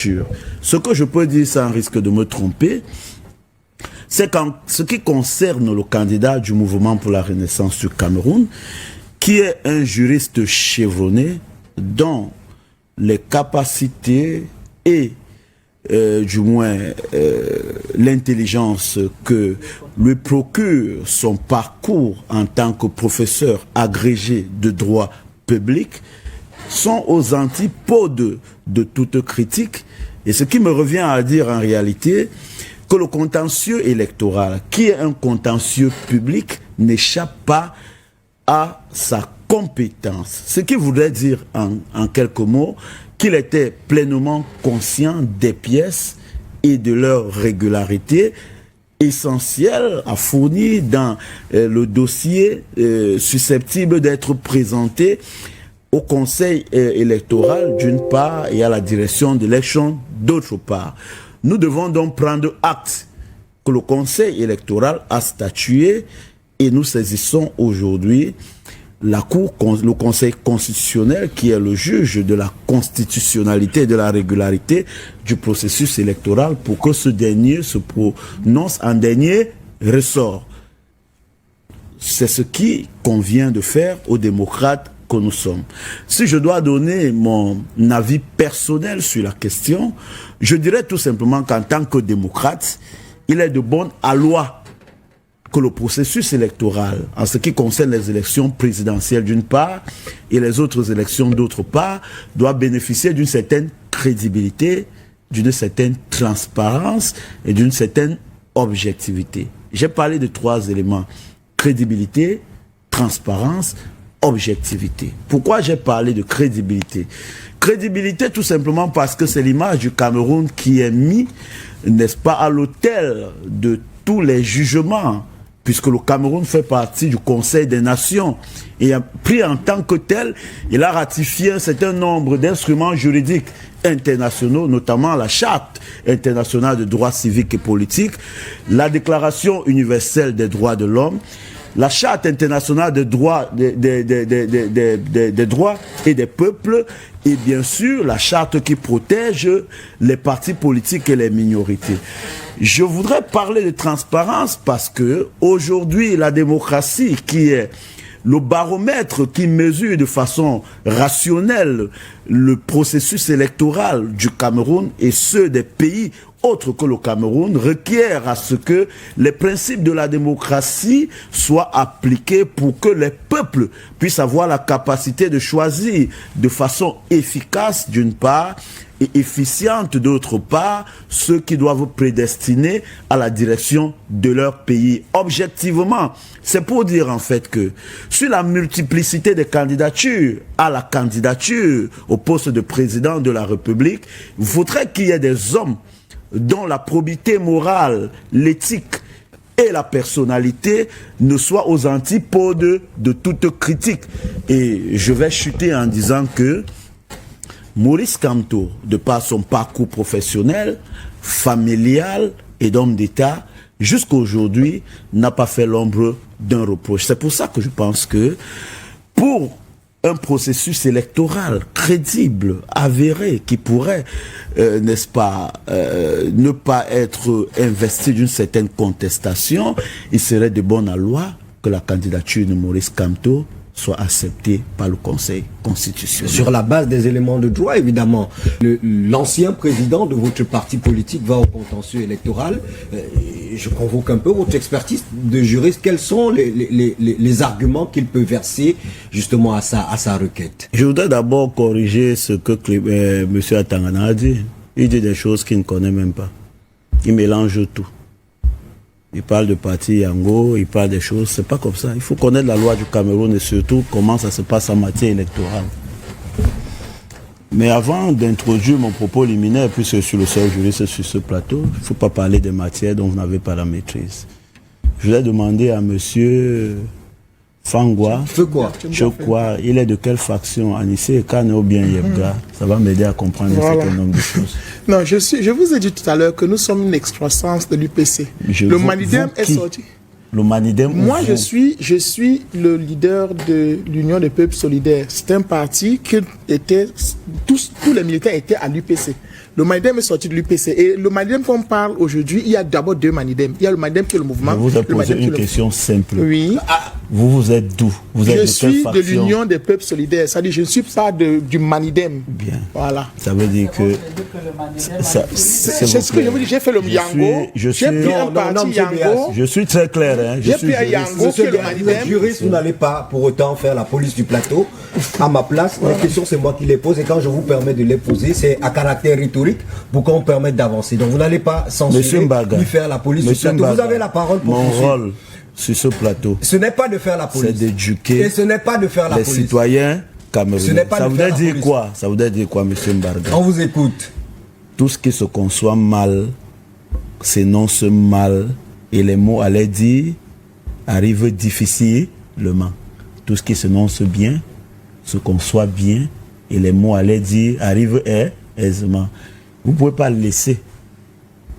Ce que je peux dire sans risque de me tromper, c'est qu'en ce qui concerne le candidat du mouvement pour la Renaissance du Cameroun, qui est un juriste chevronné dont les capacités et du moins l'intelligence que lui procure son parcours en tant que professeur agrégé de droit public sont aux antipodes de toute critique. Et ce qui me revient à dire en réalité, que le contentieux électoral, qui est un contentieux public, n'échappe pas à sa compétence. Ce qui voudrait dire en quelques mots qu'il était pleinement conscient des pièces et de leur régularité essentielle à fournir dans le dossier susceptible d'être présenté au conseil électoral d'une part et à la direction de l'élection d'autre part. Nous devons donc prendre acte que le conseil électoral a statué et nous saisissons aujourd'hui la Cour, le Conseil constitutionnel qui est le juge de la constitutionnalité et de la régularité du processus électoral pour que ce dernier se prononce en dernier ressort. C'est ce qui convient de faire aux démocrates que nous sommes. Si je dois donner mon avis personnel sur la question, je dirais tout simplement qu'en tant que démocrate, il est de bonne loi que le processus électoral, en ce qui concerne les élections présidentielles d'une part et les autres élections d'autre part, doit bénéficier d'une certaine crédibilité, d'une certaine transparence et d'une certaine objectivité. J'ai parlé de 3 éléments: crédibilité, transparence, objectivité. Pourquoi j'ai parlé de crédibilité? Crédibilité tout simplement parce que c'est l'image du Cameroun qui est mise, n'est-ce pas, à l'autel de tous les jugements, puisque le Cameroun fait partie du Conseil des Nations et a pris en tant que tel, il a ratifié un certain nombre d'instruments juridiques internationaux, notamment la Charte internationale de droits civiques et politiques, la Déclaration universelle des droits de l'homme, la Charte internationale des droits, des droits et des peuples, et bien sûr la charte qui protège les partis politiques et les minorités. Je voudrais parler de transparence parce que aujourd'hui la démocratie, qui est le baromètre qui mesure de façon rationnelle le processus électoral du Cameroun et ceux des pays autres que le Cameroun, requiert à ce que les principes de la démocratie soient appliqués pour que les peuples puissent avoir la capacité de choisir de façon efficace d'une part et efficiente d'autre part ceux qui doivent prédestiner à la direction de leur pays. Objectivement, c'est pour dire en fait que sur la multiplicité des candidatures à la candidature au poste de président de la République, il faudrait qu'il y ait des hommes dont la probité morale, l'éthique et la personnalité ne soient aux antipodes de toute critique. Et je vais chuter en disant que Maurice Kamto, de par son parcours professionnel, familial et d'homme d'État, jusqu'à aujourd'hui, n'a pas fait l'ombre d'un reproche. C'est pour ça que je pense que pour un processus électoral crédible, avéré, qui pourrait, n'est-ce pas, ne pas être investi d'une certaine contestation, il serait de bonne loi que la candidature de Maurice Kamto soit acceptée par le Conseil constitutionnel. Sur la base des éléments de droit, évidemment. L'ancien président de votre parti politique va au contentieux électoral. Je convoque un peu votre expertise de juriste. Quels sont les arguments qu'il peut verser justement à sa requête? Je voudrais d'abord corriger ce que M. Atangana a dit. Il dit des choses qu'il ne connaît même pas. Il mélange tout. Il parle de parti Yango, il parle des choses, c'est pas comme ça. Il faut connaître la loi du Cameroun et surtout comment ça se passe en matière électorale. Mais avant d'introduire mon propos liminaire, puisque je suis le seul juriste sur ce plateau, il ne faut pas parler des matières dont vous n'avez pas la maîtrise. Je voulais demander à monsieur Fangwa, il est de quelle faction, Anissé Kane ou bien Yebga? Ça va m'aider à comprendre un certain nombre de choses. Non, je vous ai dit tout à l'heure que nous sommes une excroissance de l'UPC. Le Manidem est sorti. Le Manidem. Moi, je suis le leader de l'Union des peuples solidaires. C'est un parti qui était, tous les militaires étaient à l'UPC. Le Manidem est sorti de l'UPC. Et le Manidem qu'on parle aujourd'hui, il y a d'abord 2 Manidem. Il y a le Manidem qui est le mouvement. Je vous ai posé une question simple. Oui. Vous êtes d'où? Je suis de l'Union des peuples solidaires. C'est-à-dire, je ne suis pas du Manidem. Bien. Voilà. Ça veut dire que... C'est ce que je vous dis. J'ai fait le Yango. J'ai pris un parti Yango. Je suis très clair. Hein. J'ai pris un Yango qui est le Manidem. Juriste, vous n'allez pas pour autant faire la police du plateau à ma place. Les questions, c'est moi qui les pose. Et quand je vous permets de les poser, c'est à caractère rhétorique pour qu'on permette d'avancer. Donc vous n'allez pas censurer ni faire la police du plateau. Vous avez la parole pour mon rôle sur ce plateau, ce n'est pas de faire la police, c'est d'éduquer et ce n'est pas de faire la les police. Citoyens camerounais. Ça voudrait dire quoi? Ça voudrait dire quoi, monsieur Mbarga? On vous écoute. Tout ce qui se conçoit mal s'énonce mal et les mots à l'aller dire arrivent difficilement. Tout ce qui s'énonce bien se conçoit bien et les mots à l'aller dire arrivent aisément. Vous ne pouvez pas laisser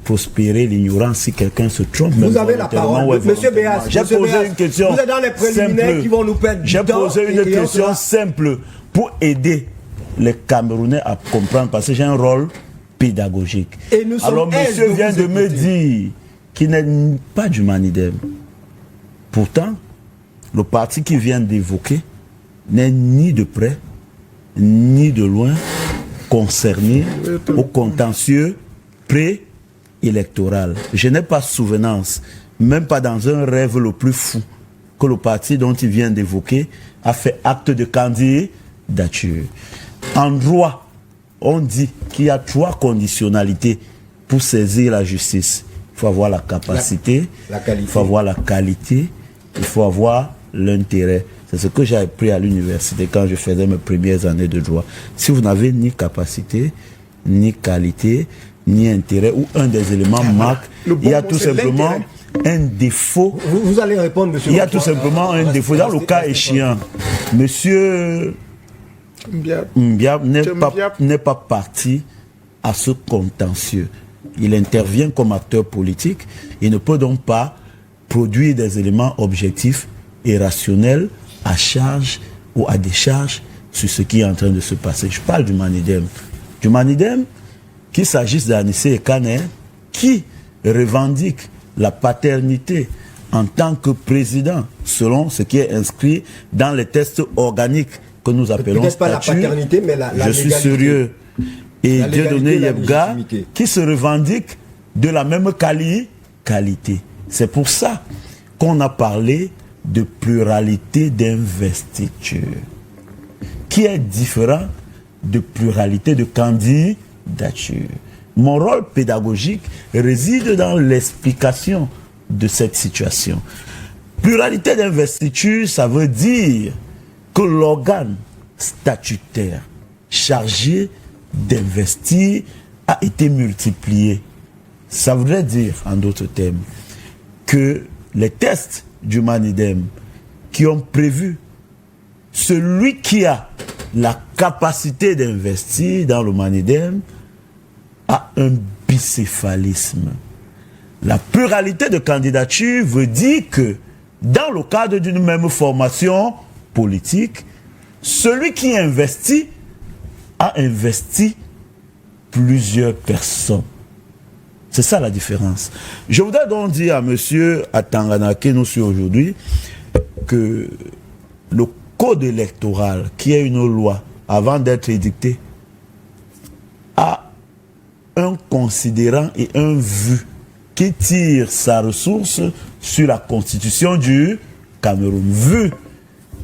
prospérer l'ignorance si quelqu'un se trompe. Vous avez la parole, monsieur Béas. J'ai posé une question. Vous êtes dans les préliminaires simple. Qui vont nous perdre du temps. J'ai posé une question simple pour aider les Camerounais à comprendre parce que j'ai un rôle pédagogique. Et nous sommes. Alors monsieur vient de me dire qu'il n'est pas du Manidem. Pourtant, le parti qu'il vient d'évoquer n'est ni de près ni de loin concerné au contentieux préélectoral. Je n'ai pas souvenance, même pas dans un rêve le plus fou, que le parti dont il vient d'évoquer a fait acte de candidature. En droit, on dit qu'il y a 3 conditionnalités pour saisir la justice. Il faut avoir la capacité, il faut avoir la qualité, il faut avoir l'intérêt. C'est ce que j'ai appris à l'université quand je faisais mes premières années de droit. Si vous n'avez ni capacité, ni qualité, ni intérêt, ou un des éléments marque, il y a tout simplement un défaut. Vous allez répondre, monsieur. Il y a tout simplement un défaut. Dans le cas échéant, monsieur Mbiab n'est pas parti à ce contentieux. Il intervient comme acteur politique. Il ne peut donc pas produire des éléments objectifs et rationnels à charge ou à décharge sur ce qui est en train de se passer. Je parle du Manidem. Du Manidem, qu'il s'agisse d'Anissé et Kaner, qui revendique la paternité en tant que président, selon ce qui est inscrit dans les tests organiques que nous appelons statut. Pas la paternité, mais la Je suis sérieux. Et Dieudonné Yebga, qui se revendique de la même qualité. C'est pour ça qu'on a parlé de pluralité d'investiture, qui est différent de pluralité de candidature. Mon rôle pédagogique réside dans l'explication de cette situation. Pluralité d'investiture, ça veut dire que l'organe statutaire chargé d'investir a été multiplié. Ça voudrait dire, en d'autres termes, que les tests du Manidem qui ont prévu celui qui a la capacité d'investir dans le Manidem a un bicéphalisme. La pluralité de candidature veut dire que dans le cadre d'une même formation politique, celui qui investit a investi plusieurs personnes. C'est ça la différence. Je voudrais donc dire à M. Atangana, qui nous suit aujourd'hui, que le code électoral, qui est une loi avant d'être édictée, a un considérant et un vu qui tire sa ressource sur la constitution du Cameroun. Vu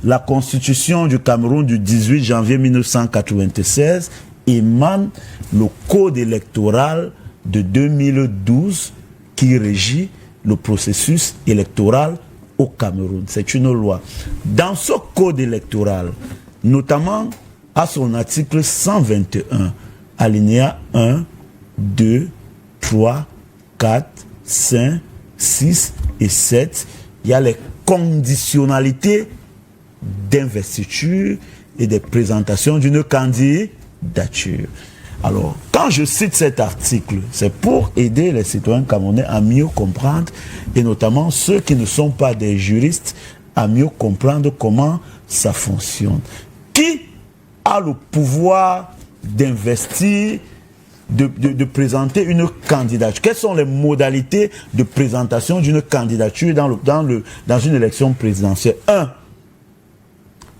la constitution du Cameroun du 18 janvier 1996, émane le code électoral de 2012 qui régit le processus électoral au Cameroun. C'est une loi. Dans ce code électoral, notamment à son article 121, alinéa 1, 2, 3, 4, 5, 6 et 7, il y a les conditionnalités d'investiture et de présentation d'une candidature. Alors, quand je cite cet article, c'est pour aider les citoyens camerounais à mieux comprendre, et notamment ceux qui ne sont pas des juristes, à mieux comprendre comment ça fonctionne. Qui a le pouvoir d'investir de présenter une candidature? Quelles sont les modalités de présentation d'une candidature dans une élection présidentielle? 1.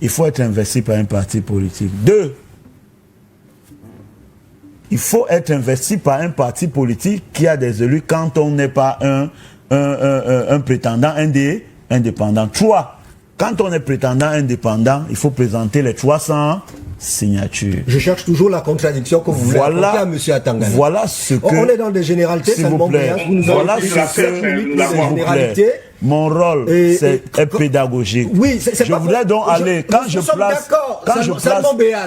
Il faut être investi par un parti politique. 2. Il faut être investi par un parti politique qui a des élus quand on n'est pas un prétendant indépendant. 3. Quand on est prétendant indépendant, il faut présenter les 300 signatures. Je cherche toujours la contradiction que vous voulez apporter à M. Atangana. Voilà ce que... On est dans des généralités, s'il vous plaît. Voilà ce que... Mon rôle, c'est pédagogique. Oui, c'est je voudrais donc aller... Quand je place...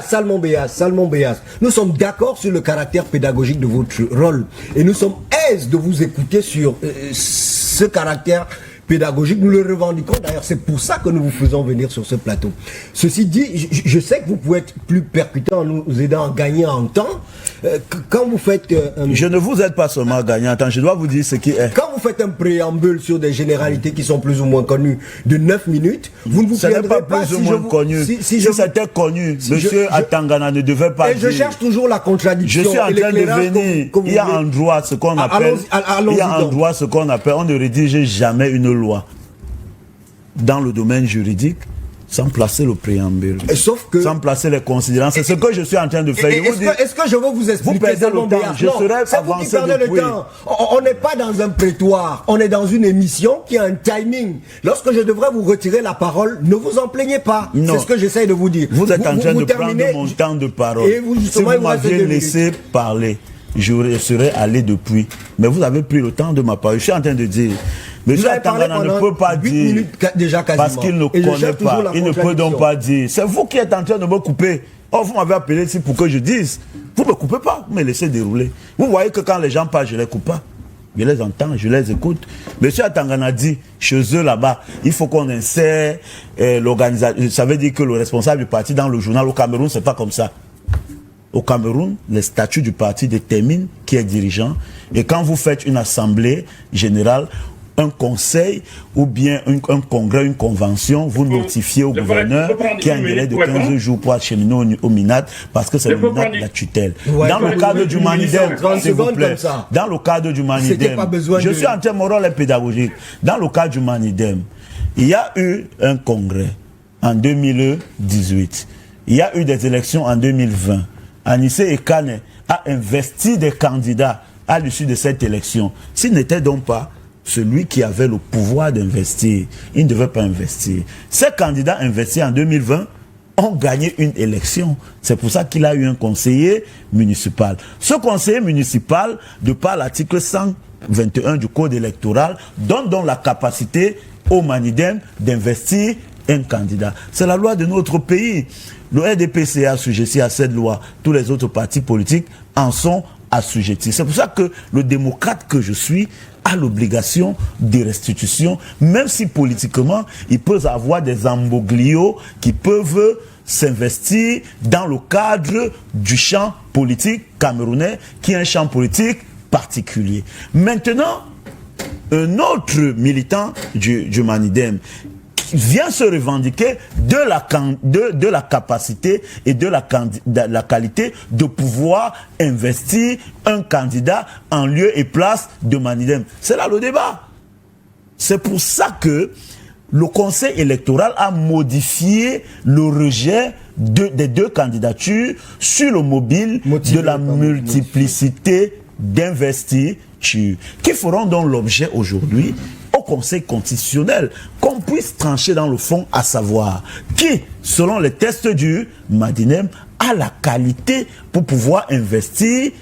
Salmon Béas, nous sommes d'accord sur le caractère pédagogique de votre rôle. Et nous sommes aises de vous écouter sur ce caractère pédagogique, nous le revendiquons d'ailleurs, c'est pour ça que nous vous faisons venir sur ce plateau. Ceci dit, je sais que vous pouvez être plus percutant en nous aidant à gagner en temps. Quand vous faites... je ne vous aide pas seulement à gagner en temps, je dois vous dire ce qui est. Quand vous faites un préambule sur des généralités qui sont plus ou moins connues de 9 minutes, vous ne vous plaindrez pas plus ou moins connu. Si c'était connu, monsieur Atangana ne devait pas dire. Et je cherche toujours la contradiction. Je suis en train de venir. Il y a en droit ce qu'on appelle... Il y a en droit ce qu'on appelle... On ne rédige jamais une loi dans le domaine juridique sans placer le préambule, sauf que, sans placer les considérances. C'est ce que je suis en train de faire. Est-ce que je veux vous expliquer? Vous perdez le temps. Je serais avancé depuis. On n'est pas dans un prétoire. On est dans une émission qui a un timing. Lorsque je devrais vous retirer la parole, ne vous en plaignez pas. C'est ce que j'essaie de vous dire. Vous êtes en train de prendre mon temps de parole. Et si vous m'aviez laissé parler, je serais allé depuis. Mais vous avez pris le temps de ma parole. Je suis en train de dire... Monsieur Atangana ne peut pas dire, déjà parce qu'il ne connaît pas, il ne peut donc pas dire. C'est vous qui êtes en train de me couper. Oh, vous m'avez appelé ici pour que je dise. Vous ne me coupez pas, vous me laissez dérouler. Vous voyez que quand les gens parlent, je ne les coupe pas. Je les entends, je les écoute. Monsieur Atangana dit, chez eux là-bas, il faut qu'on insère l'organisation. Ça veut dire que le responsable du parti dans le journal au Cameroun, c'est pas comme ça. Au Cameroun, les statuts du parti déterminent qui est dirigeant. Et quand vous faites une assemblée générale, un conseil ou bien un congrès, une convention, vous notifiez au gouverneur qui a un délai de 15 jours pour acheminer au MINAT parce que c'est le MINAT la tutelle. Dans le cadre du Manidem, s'il vous plaît, dans le cadre du Manidem, je suis en train, mon rôle est pédagogique. Dans le cadre du Manidem, il y a eu un congrès en 2018. Il y a eu des élections en 2020. Anissé Ekane a investi des candidats à l'issue de cette élection. S'il n'était donc pas celui qui avait le pouvoir d'investir, il ne devait pas investir. Ces candidats investis en 2020 ont gagné une élection. C'est pour ça qu'il a eu un conseiller municipal. Ce conseiller municipal, de par l'article 121 du code électoral, donne donc la capacité au Manidem d'investir un candidat. C'est la loi de notre pays. Le RDPC est assujetti à cette loi. Tous les autres partis politiques en sont assujettis. C'est pour ça que le démocrate que je suis a l'obligation de restitution, même si politiquement, il peut avoir des embroglios qui peuvent s'investir dans le cadre du champ politique camerounais, qui est un champ politique particulier. Maintenant, un autre militant du Manidem vient se revendiquer de la capacité et de la qualité de pouvoir investir un candidat en lieu et place de Manidem. C'est là le débat. C'est pour ça que le Conseil électoral a modifié le rejet des deux candidatures sur le mobile de la multiplicité d'investitures qui feront donc l'objet aujourd'hui au Conseil constitutionnel, qu'on puisse trancher dans le fond, à savoir qui, selon les tests du Manidem, a la qualité pour pouvoir investir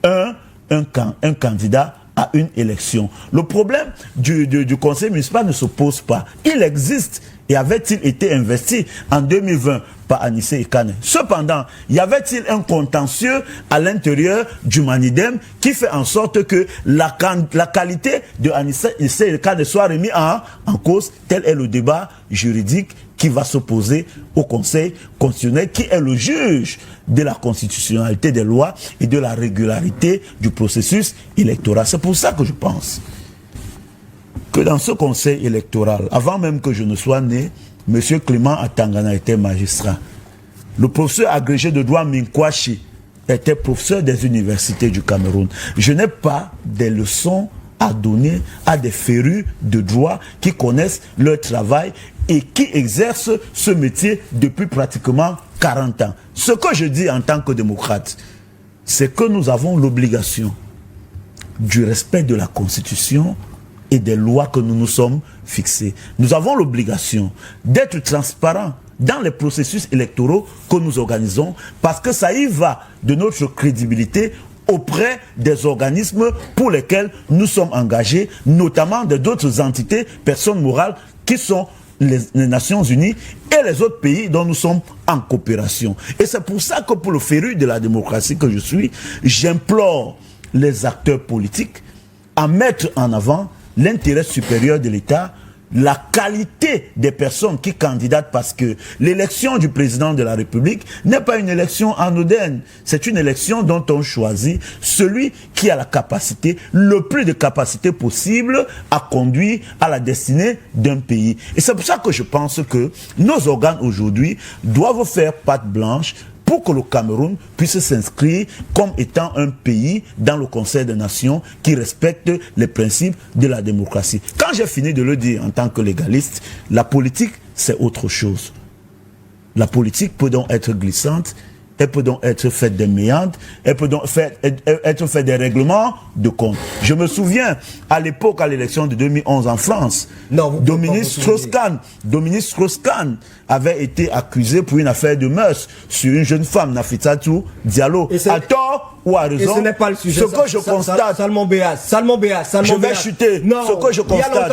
un candidat à une élection. Le problème du Conseil municipal ne se pose pas. Il existe. Et avait-il été investi en 2020 par Anissé Ekane? Cependant, y avait-il un contentieux à l'intérieur du Manidem qui fait en sorte que la qualité de Anissé Ekane soit remise en cause? Tel est le débat juridique qui va s'opposer au Conseil constitutionnel, qui est le juge de la constitutionnalité des lois et de la régularité du processus électoral. C'est pour ça que je pense que dans ce conseil électoral, avant même que je ne sois né, M. Clément Atangana était magistrat. Le professeur agrégé de droit Minkwashi était professeur des universités du Cameroun. Je n'ai pas des leçons à donner à des férus de droit qui connaissent leur travail et qui exercent ce métier depuis pratiquement 40 ans. Ce que je dis en tant que démocrate, c'est que nous avons l'obligation du respect de la Constitution et des lois que nous nous sommes fixées. Nous avons l'obligation d'être transparents dans les processus électoraux que nous organisons, parce que ça y va de notre crédibilité auprès des organismes pour lesquels nous sommes engagés, notamment d'autres entités, personnes morales, qui sont les Nations Unies et les autres pays dont nous sommes en coopération. Et c'est pour ça que pour le féru de la démocratie que je suis, j'implore les acteurs politiques à mettre en avant l'intérêt supérieur de l'État, la qualité des personnes qui candidatent, parce que l'élection du président de la République n'est pas une élection anodine. C'est une élection dont on choisit celui qui a la capacité, le plus de capacité possible à conduire à la destinée d'un pays. Et c'est pour ça que je pense que nos organes aujourd'hui doivent faire patte blanche pour que le Cameroun puisse s'inscrire comme étant un pays dans le Conseil des Nations qui respecte les principes de la démocratie. Quand j'ai fini de le dire en tant que légaliste, la politique, c'est autre chose. La politique peut donc être glissante, elle peut donc être faite des méandres, elle peut donc être faite des règlements de compte. Je me souviens, à l'époque, à l'élection de 2011 en France, Dominique Strauss-Kahn avait été accusé pour une affaire de mœurs sur une jeune femme, Nafissatou Diallo. À tort ou à raison, ce n'est pas le sujet. Ce que je constate, Salmon Béas, je vais chuter. Non, ce que je constate,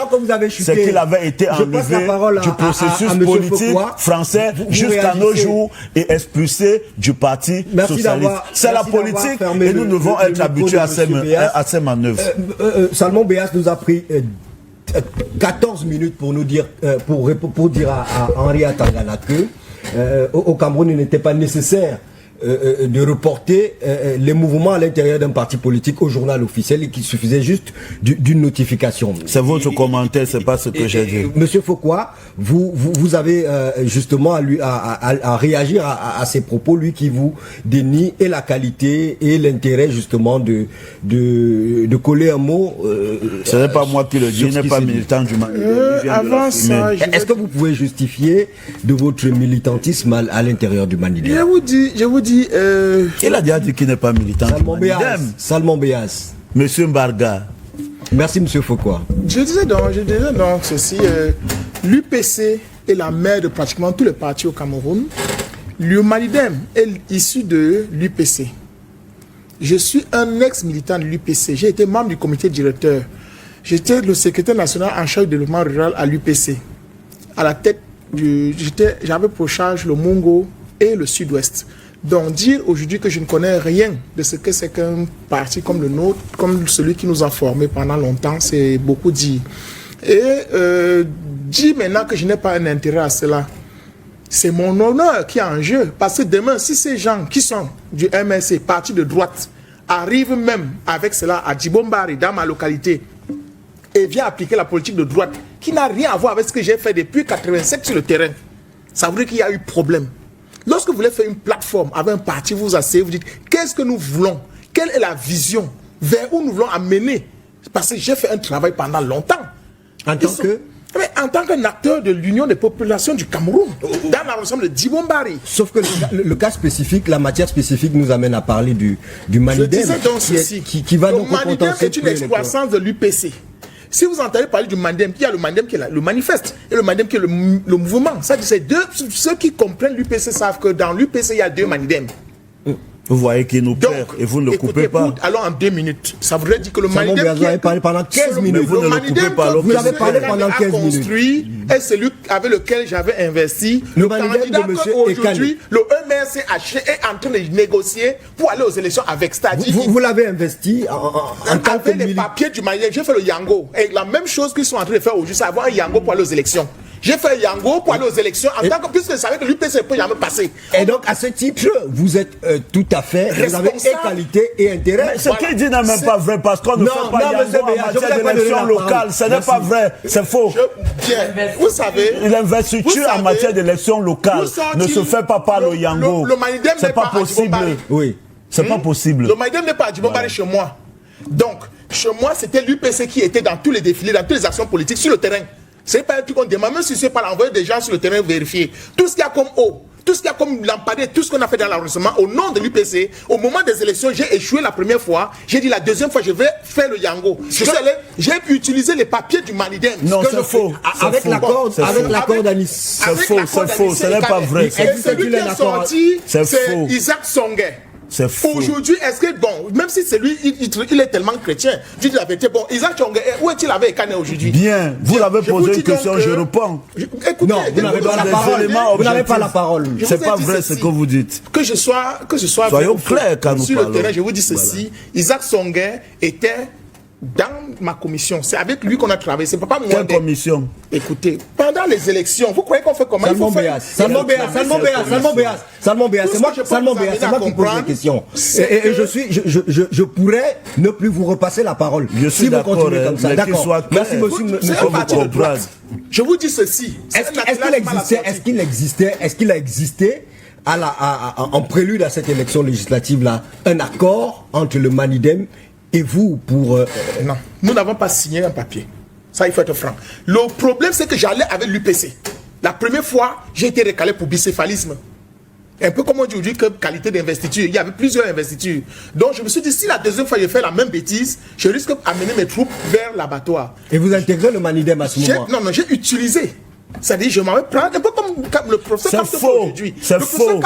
c'est qu'il avait été enlevé du processus politique français jusqu'à nos jours et expulsé du Parti socialiste. C'est la politique et nous devons être habitués à ces manœuvres. Salmon Béas nous a pris 14 minutes pour nous dire, pour dire à Henri Atangana que au Cameroun, il n'était pas nécessaire de reporter les mouvements à l'intérieur d'un parti politique au journal officiel et qu'il suffisait juste d'une notification. C'est votre commentaire, c'est pas ce que j'ai dit. Monsieur Foucault, vous avez justement à réagir à ces propos, lui qui vous dénie et la qualité et l'intérêt justement de coller un mot. Ce n'est pas moi qui le dis, je n'ai pas militant du Mandem. Avant ça, est-ce que vous pouvez justifier de votre militantisme à l'intérieur du Mandem? Je vous dis. Il a déjà dit qu'il n'est pas militant du Mandem. Salmon Béas. Monsieur Mbarga. Merci, monsieur Foucault. Je disais donc ceci. L'UPC est la mère de pratiquement tous les partis au Cameroun. Le Mandem est issu de l'UPC. Je suis un ex-militant de l'UPC. J'ai été membre du comité directeur. J'étais le secrétaire national en charge du développement rural à l'UPC. À la tête j'avais pour charge le Mongo et le Sud-Ouest. Donc dire aujourd'hui que je ne connais rien de ce que c'est qu'un parti comme le nôtre, comme celui qui nous a formés pendant longtemps, c'est beaucoup dit. Et dire maintenant que je n'ai pas un intérêt à cela, c'est mon honneur qui est en jeu. Parce que demain, si ces gens qui sont du MSC, parti de droite, arrivent même avec cela à Djibombari, dans ma localité, et viennent appliquer la politique de droite, qui n'a rien à voir avec ce que j'ai fait depuis 1987 sur le terrain, ça veut dire qu'il y a eu problème. Lorsque vous voulez faire une plateforme avec un parti, vous vous asseyez, vous dites qu'est-ce que nous voulons, quelle est la vision, vers où nous voulons amener. Parce que j'ai fait un travail pendant longtemps. En tant qu'un acteur de l'Union des populations du Cameroun, dans l'ensemble de Djibombari. Sauf que le cas spécifique, la matière spécifique nous amène à parler du Mandem. Je disais donc ceci, qui va nous contenter. Le Mandem est une excroissance de l'UPC. Si vous entendez parler du Mandem, il y a le Mandem qui est le manifeste et le Mandem qui est le mouvement. Ça, c'est deux. Ceux qui comprennent l'UPC savent que dans l'UPC, il y a deux Mandem. Vous voyez qu'il nous perd et vous ne le coupez pas. Alors en 2 minutes, ça voudrait dire que le Mandem qui a parlé pendant 15 minutes. Vous ne le coupez pas. Vous avez parlé pendant 15 minutes. Construit est celui avec lequel j'avais investi. Le candidat de monsieur aujourd'hui, le MRCH est en train de négocier pour aller aux élections avec. C'est-à-dire vous l'avez investi en tant que avec les papiers du Mandem. J'ai fait le Yango. Et la même chose qu'ils sont en train de faire aujourd'hui, c'est avoir un Yango pour aller aux élections. J'ai fait Yango pour aller aux élections en tant que, puisque je savais que l'UPC ne peut jamais passer. Et donc, à ce titre, vous êtes tout à fait, vous avez égalité et intérêt. Mais ce qu'il dit n'est même pas vrai, parce qu'on ne fait pas Yango en matière d'élection locale. Ce n'est pas vrai, c'est faux. Bien, vous savez. L'investiture en matière d'élection locale ne se fait pas par le Yango. Le Mandem c'est pas possible. Oui. C'est pas possible. Le Malidem n'est pas à Djibouti chez moi. Donc, chez moi, c'était l'UPC qui était dans tous les défilés, dans toutes les actions politiques sur le terrain. C'est pas un truc qu'on demande, même si c'est pas l'envoyer des gens sur le terrain vérifier. Tout ce qu'il y a comme eau, tout ce qu'il y a comme lampadaire, tout ce qu'on a fait dans l'arrondissement, au nom de l'UPC, au moment des élections, j'ai échoué la première fois. J'ai dit la deuxième fois, je vais faire le Yango. J'ai utilisé les papiers du Malidem. Non, c'est faux. Avec l'accord d'Anis. C'est faux, ce n'est pas vrai. Et celui qui est sorti, c'est Isaac Songhai. C'est faux. Aujourd'hui, est-ce que, bon, même si c'est lui, il est tellement chrétien, je dis la vérité, bon, Isaac Songhai, où est-il avec Kane aujourd'hui? Bien, vous avez posé une question, je réponds. Écoutez, non, vous n'avez pas la parole. Vous n'avez pas la parole. C'est pas vrai ce que vous dites. Que je sois soyons clairs quand nous sur parlons. le terrain, je vous dis ceci, Isaac Songhai était dans ma commission. C'est avec lui qu'on a travaillé. C'est pas moi. Quelle commission? Écoutez, pendant les élections, vous croyez qu'on fait comment? Salmon Béas, c'est moi qui pose la question. Et je pourrais ne plus vous repasser la parole. Je suis d'accord, comme ça. D'accord. Merci, monsieur. Je vous dis ceci. Est-ce qu'il a existé en prélude à cette élection législative-là, un accord entre le Malidem et vous pour... Non, nous n'avons pas signé un papier. Ça, il faut être franc. Le problème, c'est que j'allais avec l'UPC. La première fois, j'ai été recalé pour bicéphalisme. Un peu comme on dit aujourd'hui que qualité d'investiture. Il y avait plusieurs investitures. Donc, je me suis dit, si la deuxième fois, je fais la même bêtise, je risque d'amener mes troupes vers l'abattoir. Et vous intégrez le Malidem à ce moment? Non, j'ai utilisé. C'est-à-dire, je m'en vais prendre un peu comme le professeur Kamto aujourd'hui. C'est faux.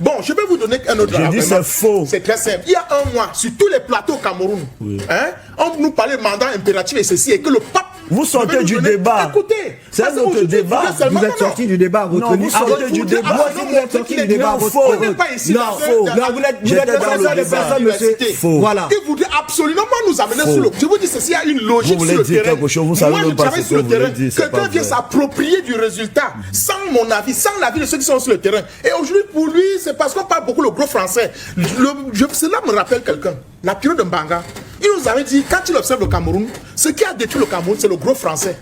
Bon, je vais vous donner un autre argument. Je dis c'est faux. C'est très simple. Il y a un mois, sur tous les plateaux au Cameroun, on nous parlait de mandat impératif et ceci, et que le pape... Vous sortez du débat. Écoutez, c'est un autre débat. Vous êtes sorti du débat à votre niveau. Vous sortez du débat. Vous êtes sorti du débat à votre niveau. Non, faux. Vous n'êtes pas dans le débat, monsieur. Voilà. Il voudrait absolument nous amener sur le... Je vous dis ceci, il y a une logique sur le terrain. Vous savez même pas ce que vous voulez dire. Quelqu'un vient s'approprier du résultat, sans mon avis, sans l'avis de ceux qui sont sur le terrain. Et aujourd'hui, pour lui, c'est parce qu'on parle beaucoup le gros français. Cela me rappelle quelqu'un, la période de Mbanga. Il nous avait dit, quand il observe le Cameroun, ce qui a détruit le Cameroun, c'est le gros français.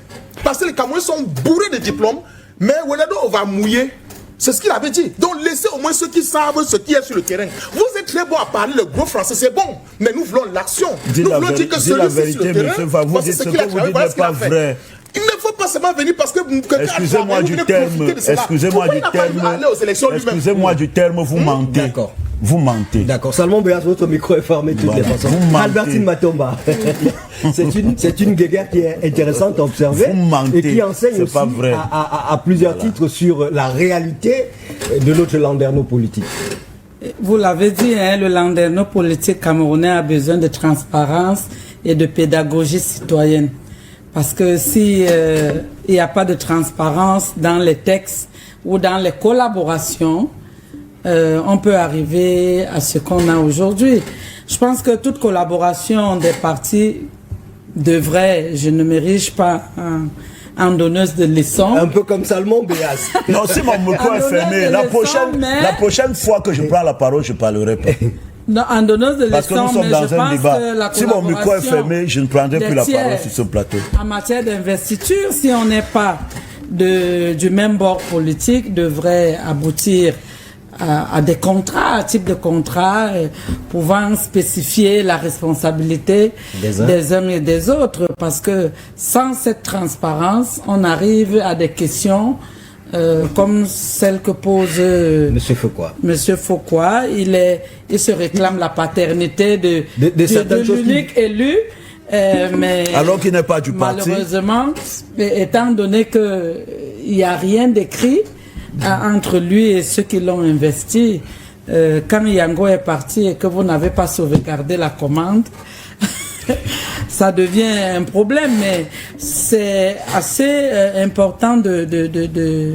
Parce que les Camerounais sont bourrés de diplômes, mais on va mouiller. C'est ce qu'il avait dit. Donc laissez au moins ceux qui savent ce qui est sur le terrain. Vous êtes très bon à parler le gros français, c'est bon, mais nous voulons l'action. Nous voulons dire que celui-ci sur le terrain, vous dites ce que vous dites n'est pas vrai. Il ne faut pas seulement venir parce que... Excusez-moi du terme, vous mentez. D'accord. Vous mentez. D'accord. Salmon Béas, votre micro est fermé de toutes les façons. Albertine Matomba. C'est une guéguerre qui est intéressante à observer. Vous mentez. Et qui enseigne aussi à plusieurs titres sur la réalité de notre landerneau politique. Vous l'avez dit, hein, le landerneau politique camerounais a besoin de transparence et de pédagogie citoyenne. Parce que si il n'y a pas de transparence dans les textes ou dans les collaborations, on peut arriver à ce qu'on a aujourd'hui. Je pense que toute collaboration des partis devrait, je ne m'érige pas en donneuse de leçons. Un peu comme Salmon Béas. Non, si mon micro est fermé, la prochaine fois que je prends la parole, je parlerai pas. Non, en donneuse de parce que nous sommes dans un débat. Si mon micro est fermé, je ne prendrai plus la parole sur ce plateau. En matière d'investiture, si on n'est pas du même bord politique, devrait aboutir à des contrats, à type de contrats pouvant spécifier la responsabilité des uns et des autres. Parce que sans cette transparence, on arrive à des questions comme celle que pose Monsieur Foucault. Monsieur Foucault, il se réclame la paternité de l'unique élu, mais alors qu'il n'est pas du parti. Malheureusement, étant donné que il n'y a rien d'écrit entre lui et ceux qui l'ont investi, quand Yango est parti et que vous n'avez pas sauvegardé la commande, ça devient un problème, mais c'est assez important de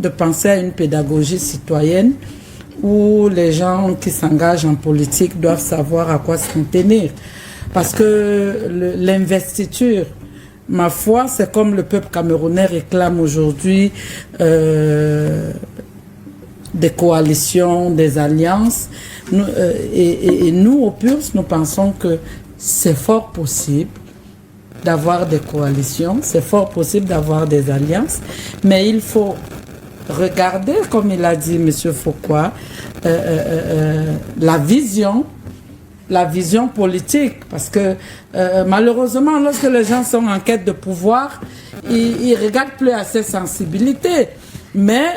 penser à une pédagogie citoyenne où les gens qui s'engagent en politique doivent savoir à quoi s'en tenir. Parce que l'investiture, ma foi, c'est comme le peuple camerounais réclame aujourd'hui des coalitions, des alliances. Et nous, au PURS, nous pensons que c'est fort possible d'avoir des coalitions, c'est fort possible d'avoir des alliances, mais il faut regarder, comme il a dit M. Foucault, la vision politique, parce que malheureusement, lorsque les gens sont en quête de pouvoir, ils ne regardent plus à ces sensibilités. Mais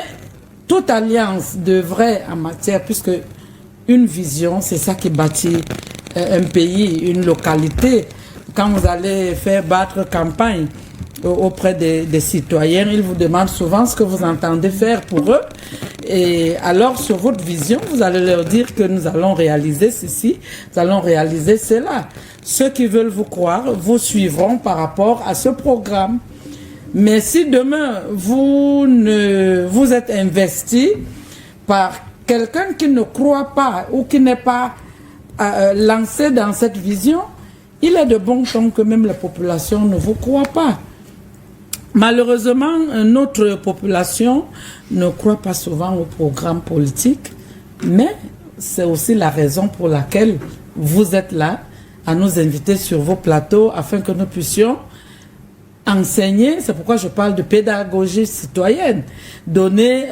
toute alliance devrait, en matière, puisque une vision, c'est ça qui bâtit un pays, une localité. Quand vous allez faire battre campagne auprès des citoyens, ils vous demandent souvent ce que vous entendez faire pour eux. Et alors, sur votre vision, vous allez leur dire que nous allons réaliser ceci, nous allons réaliser cela. Ceux qui veulent vous croire vous suivront par rapport à ce programme. Mais si demain, vous êtes investi par quelqu'un qui ne croit pas ou qui n'est pas lancé dans cette vision, il est de bon ton que même la population ne vous croit pas. Malheureusement, notre population ne croit pas souvent au programme politique, mais c'est aussi la raison pour laquelle vous êtes là à nous inviter sur vos plateaux afin que nous puissions enseigner. C'est pourquoi je parle de pédagogie citoyenne, donner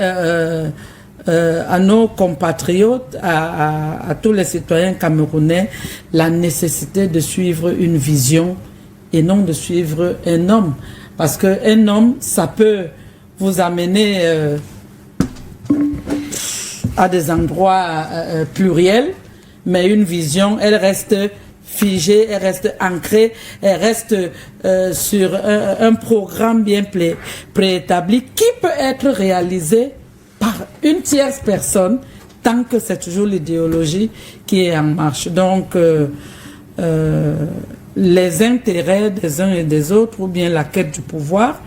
à nos compatriotes, à tous les citoyens camerounais, la nécessité de suivre une vision et non de suivre un homme. Parce qu'un homme, ça peut vous amener à des endroits pluriels, mais une vision, elle reste figée, elle reste ancrée, elle reste sur un programme bien préétabli qui peut être réalisé par une tierce personne tant que c'est toujours l'idéologie qui est en marche. Donc, les intérêts des uns et des autres ou bien la quête du pouvoir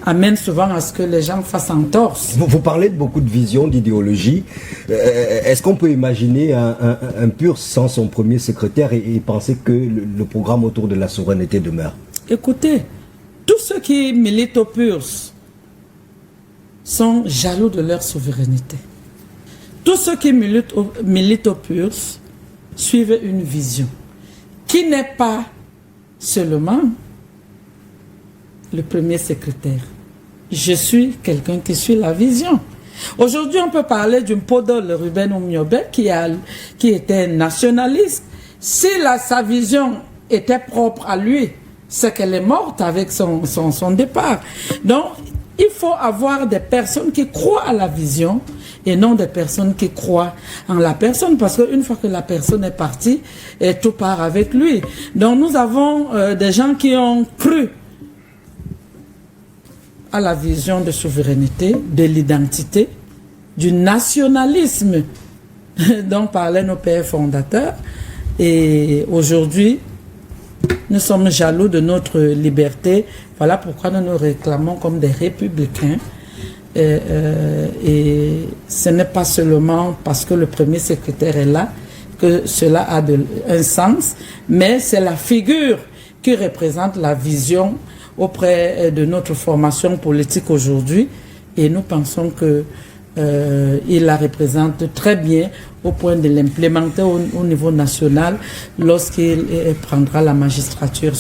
amènent souvent à ce que les gens fassent entorse. Vous parlez de beaucoup de visions, d'idéologie. Est-ce qu'on peut imaginer un PUR sans son premier secrétaire et penser que le programme autour de la souveraineté demeure? Écoutez, tous ceux qui militent au PUR sont jaloux de leur souveraineté. Tous ceux qui militent au PUR suivent une vision qui n'est pas seulement le premier secrétaire. Je suis quelqu'un qui suit la vision. Aujourd'hui, on peut parler d'une Podol Ruben Oumiobe qui était nationaliste. Si sa vision était propre à lui, c'est qu'elle est morte avec son départ. Donc, il faut avoir des personnes qui croient à la vision et non des personnes qui croient en la personne, parce qu'une fois que la personne est partie, tout part avec lui. Donc nous avons des gens qui ont cru à la vision de souveraineté, de l'identité, du nationalisme dont parlaient nos pères fondateurs. Et aujourd'hui, nous sommes jaloux de notre liberté. Voilà pourquoi nous nous réclamons comme des républicains. Et ce n'est pas seulement parce que le premier secrétaire est là que cela a un sens, mais c'est la figure qui représente la vision auprès de notre formation politique aujourd'hui. Et nous pensons que il la représente très bien au point de l'implémenter au niveau national lorsqu'il prendra la magistrature.